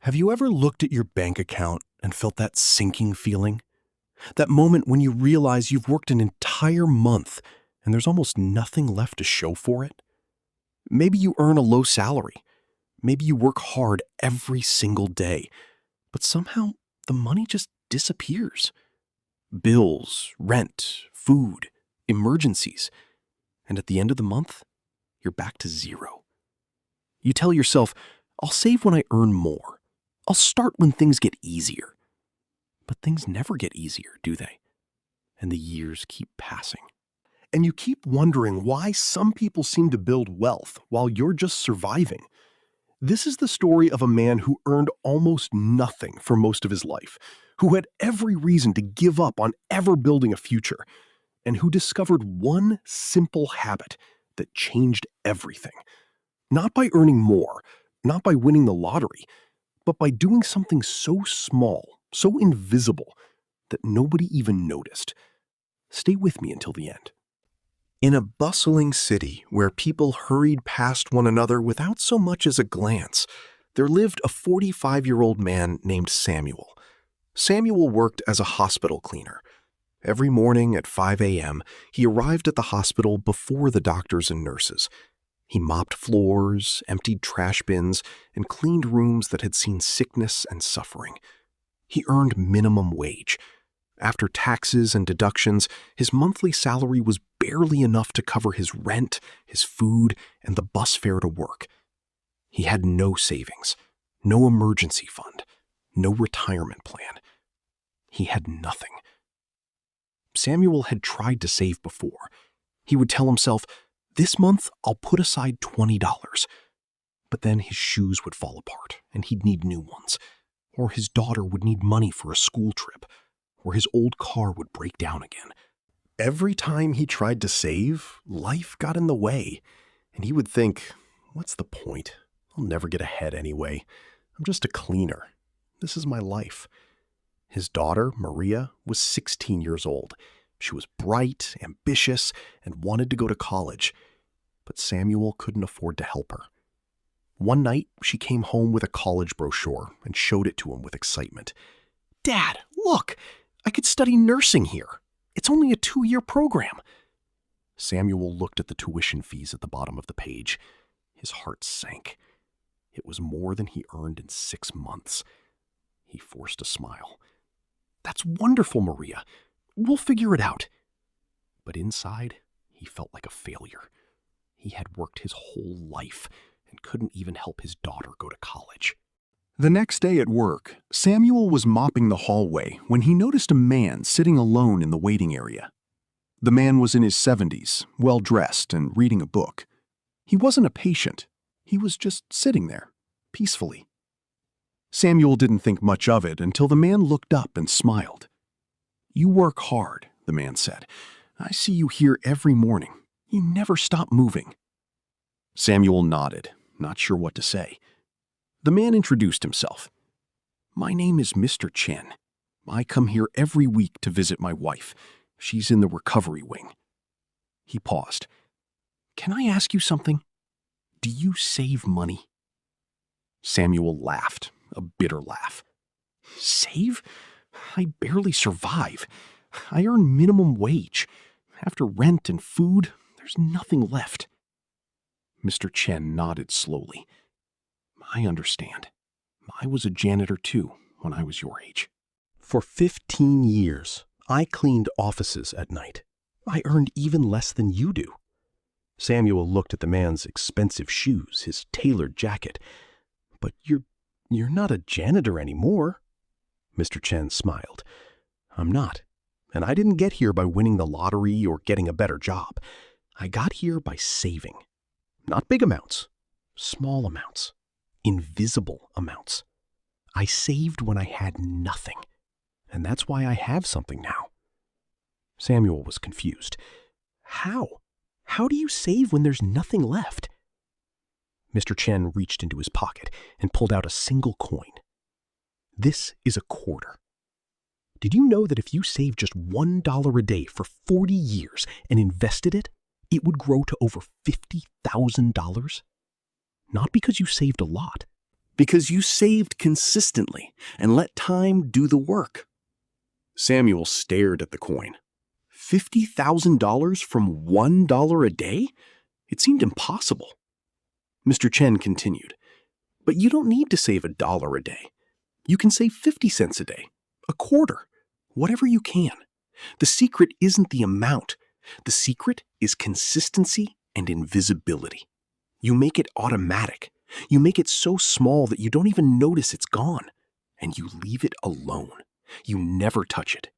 Have you ever looked at your bank account and felt that sinking feeling? That moment when you realize you've worked an entire month and there's almost nothing left to show for it? Maybe you earn a low salary. Maybe you work hard every single day, but somehow the money just disappears. Bills, rent, food, emergencies. And at the end of the month, you're back to zero. You tell yourself, I'll save when I earn more. I'll start when things get easier. But things never get easier, do they? And the years keep passing. And you keep wondering why some people seem to build wealth while you're just surviving. This is the story of a man who earned almost nothing for most of his life, who had every reason to give up on ever building a future, and who discovered one simple habit that changed everything. Not by earning more, not by winning the lottery, but by doing something so small, so invisible, that nobody even noticed. Stay with me until the end. In a bustling city where people hurried past one another without so much as a glance, there lived a 45-year-old man named Samuel. Samuel worked as a hospital cleaner. Every morning at 5 a.m., he arrived at the hospital before the doctors and nurses. He mopped floors, emptied trash bins, and cleaned rooms that had seen sickness and suffering. He earned minimum wage. After taxes and deductions, his monthly salary was barely enough to cover his rent, his food, and the bus fare to work. He had no savings, no emergency fund, no retirement plan. He had nothing. Samuel had tried to save before. He would tell himself, "This month, I'll put aside $20. But then his shoes would fall apart, and he'd need new ones. Or his daughter would need money for a school trip. Or his old car would break down again. Every time he tried to save, life got in the way. And he would think, what's the point? I'll never get ahead anyway. I'm just a cleaner. This is my life." His daughter, Maria, was 16 years old. She was bright, ambitious, and wanted to go to college. But Samuel couldn't afford to help her. One night, she came home with a college brochure and showed it to him with excitement. "Dad, look! I could study nursing here. It's only a 2-year program." Samuel looked at the tuition fees at the bottom of the page. His heart sank. It was more than he earned in 6 months. He forced a smile. "That's wonderful, Maria. We'll figure it out." But inside, he felt like a failure. He had worked his whole life and couldn't even help his daughter go to college. The next day at work, Samuel was mopping the hallway when he noticed a man sitting alone in the waiting area. The man was in his 70s, well-dressed and reading a book. He wasn't a patient. He was just sitting there, peacefully. Samuel didn't think much of it until the man looked up and smiled. "You work hard," the man said. "I see you here every morning. You never stop moving." Samuel nodded, not sure what to say. The man introduced himself. "My name is Mr. Chen. I come here every week to visit my wife. She's in the recovery wing." He paused. "Can I ask you something? Do you save money?" Samuel laughed, a bitter laugh. "Save? I barely survive. I earn minimum wage. After rent and food, there's nothing left." Mr. Chen nodded slowly. "I understand. I was a janitor too when I was your age. For 15 years, I cleaned offices at night. I earned even less than you do." Samuel looked at the man's expensive shoes, his tailored jacket. "But you're not a janitor anymore." Mr. Chen smiled. "I'm not. And I didn't get here by winning the lottery or getting a better job. I got here by saving. Not big amounts, small amounts, invisible amounts. I saved when I had nothing. And that's why I have something now." Samuel was confused. "How? How do you save when there's nothing left?" Mr. Chen reached into his pocket and pulled out a single coin. "This is a quarter. Did you know that if you saved just $1 a day for 40 years and invested it, it would grow to over $50,000? Not because you saved a lot, Because you saved consistently and let time do the work. Samuel stared at the coin. $50,000 from $1 a day? It seemed impossible. Mr. Chen continued, "But you don't need to save $1 a day. You can save 50 cents a day, a quarter, whatever you can. The secret isn't the amount. The secret is consistency and invisibility. You make it automatic. You make it so small that you don't even notice it's gone. And you leave it alone. You never touch it.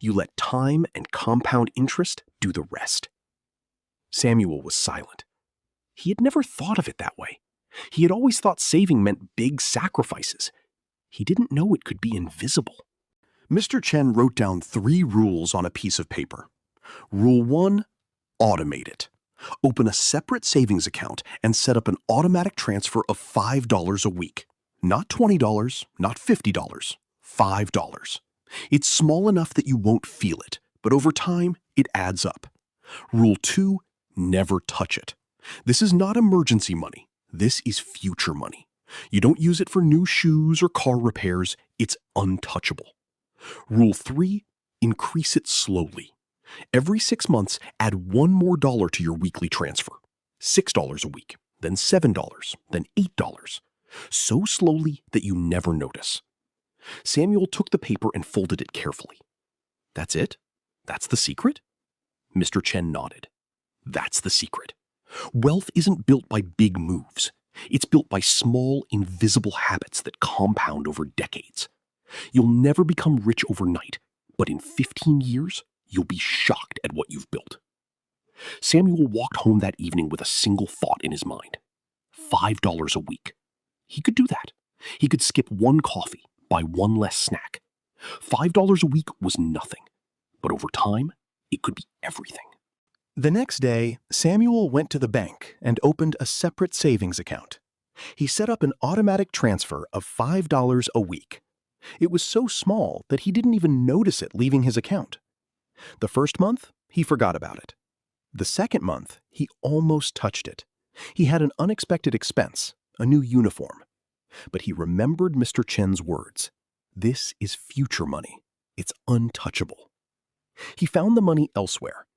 You let time and compound interest do the rest." Samuel was silent. He had never thought of it that way. He had always thought saving meant big sacrifices. He didn't know it could be invisible. Mr. Chen wrote down 3 rules on a piece of paper. Rule 1, automate it. Open a separate savings account and set up an automatic transfer of $5 a week. Not $20, not $50, $5. It's small enough that you won't feel it, but over time, it adds up. Rule 2, never touch it. This is not emergency money. This is future money. You don't use it for new shoes or car repairs. It's untouchable. Rule 3, increase it slowly. Every 6 months, add $1 more to your weekly transfer. $6 a week, then $7, then $8. So slowly that you never notice. Samuel took the paper and folded it carefully. "That's it? That's the secret?" Mr. Chen nodded. "That's the secret. Wealth isn't built by big moves. It's built by small, invisible habits that compound over decades. You'll never become rich overnight, but in 15 years, you'll be shocked at what you've built." Samuel walked home that evening with a single thought in his mind. $5 a week. He could do that. He could skip 1 coffee, buy 1 less snack. $5 a week was nothing, but over time, it could be everything. The next day, Samuel went to the bank and opened a separate savings account. He set up an automatic transfer of $5 a week. It was so small that he didn't even notice it leaving his account. The first month, he forgot about it. The second month, he almost touched it. He had an unexpected expense, a new uniform. But he remembered Mr. Chen's words. This is future money. It's untouchable. He found the money elsewhere.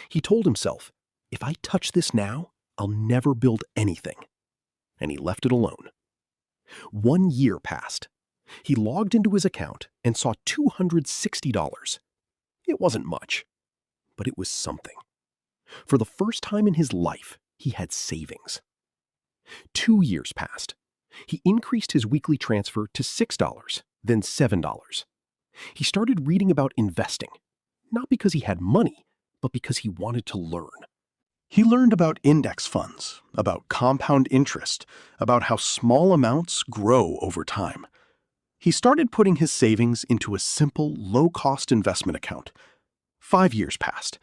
He told himself, if I touch this now, I'll never build anything. And he left it alone. 1 year passed. He logged into his account and saw $260. It wasn't much, but it was something. For the first time in his life, he had savings. 2 years passed. He increased his weekly transfer to $6, then $7. He started reading about investing, not because he had money, but because he wanted to learn. He learned about index funds, about compound interest, about how small amounts grow over time. He started putting his savings into a simple, low-cost investment account. 5 years passed.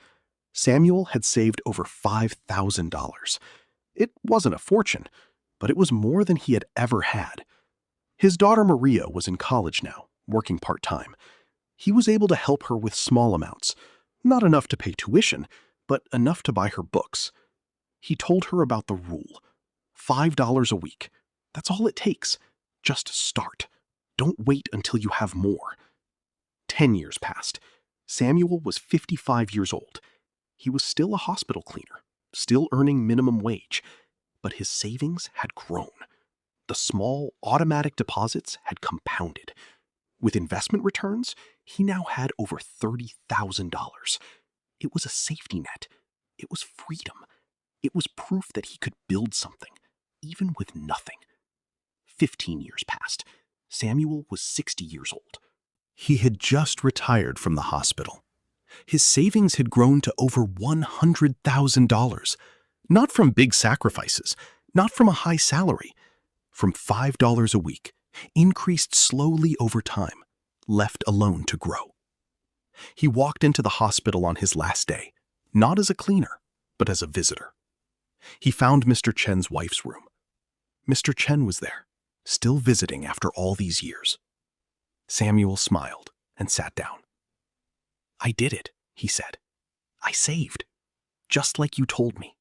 Samuel had saved over $5,000. It wasn't a fortune, but it was more than he had ever had. His daughter Maria was in college now, working part-time. He was able to help her with small amounts, not enough to pay tuition, but enough to buy her books. He told her about the rule. $5 a week. That's all it takes. Just start. Don't wait until you have more. 10 years passed. Samuel was 55 years old. He was still a hospital cleaner, still earning minimum wage, but his savings had grown. The small automatic deposits had compounded. With investment returns, he now had over $30,000. It was a safety net. It was freedom. It was proof that he could build something, even with nothing. 15 years passed. Samuel was 60 years old. He had just retired from the hospital. His savings had grown to over $100,000. Not from big sacrifices, not from a high salary, from $5 a week, increased slowly over time, left alone to grow. He walked into the hospital on his last day, not as a cleaner, but as a visitor. He found Mr. Chen's wife's room. Mr. Chen was there, still visiting after all these years. Samuel smiled and sat down. "I did it," he said. "I saved, just like you told me."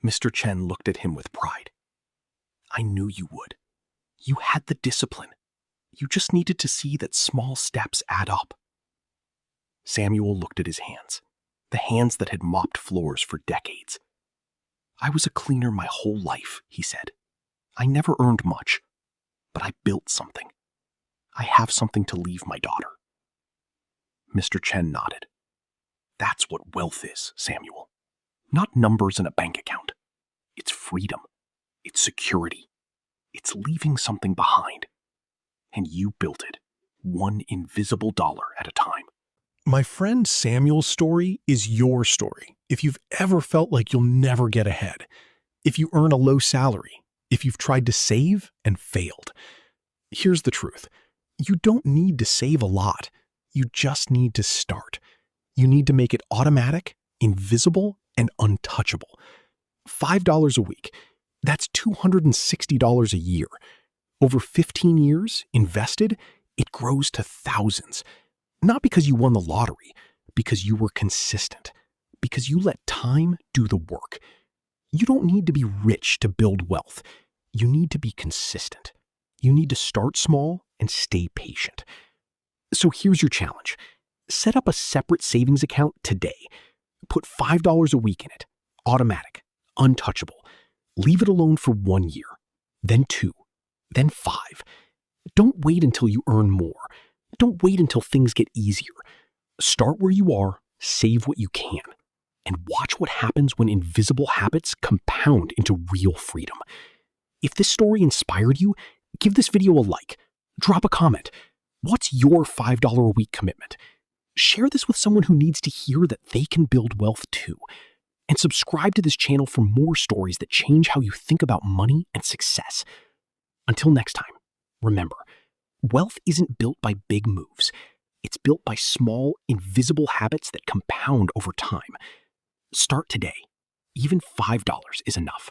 Mr. Chen looked at him with pride. "I knew you would. You had the discipline. You just needed to see that small steps add up. Samuel looked at his hands, the hands that had mopped floors for decades. I was a cleaner my whole life, he said. I never earned much, but I built something. I have something to leave my daughter. Mr. Chen nodded. That's what wealth is, Samuel. Not numbers in a bank account. It's freedom. It's security. It's leaving something behind. And you built it, one invisible dollar at a time. My friend Samuel's story is your story. If you've ever felt like you'll never get ahead, if you earn a low salary, if you've tried to save and failed. Here's the truth. You don't need to save a lot. You just need to start. You need to make it automatic, invisible, and untouchable. $5 a week. That's $260 a year. Over 15 years invested, it grows to thousands. Not because you won the lottery, because you were consistent, because you let time do the work. You don't need to be rich to build wealth. You need to be consistent. You need to start small and stay patient. So here's your challenge. Set up a separate savings account today. Put $5 a week in it. Automatic, untouchable. Leave it alone for 1 year, then 2, then 5. Don't wait until you earn more. Don't wait until things get easier. Start where you are, save what you can, and watch what happens when invisible habits compound into real freedom. If this story inspired you, give this video a like. Drop a comment. What's your $5 a week commitment? Share this with someone who needs to hear that they can build wealth too. And subscribe to this channel for more stories that change how you think about money and success. Until next time, remember, wealth isn't built by big moves. It's built by small, invisible habits that compound over time. Start today. Even $5 is enough.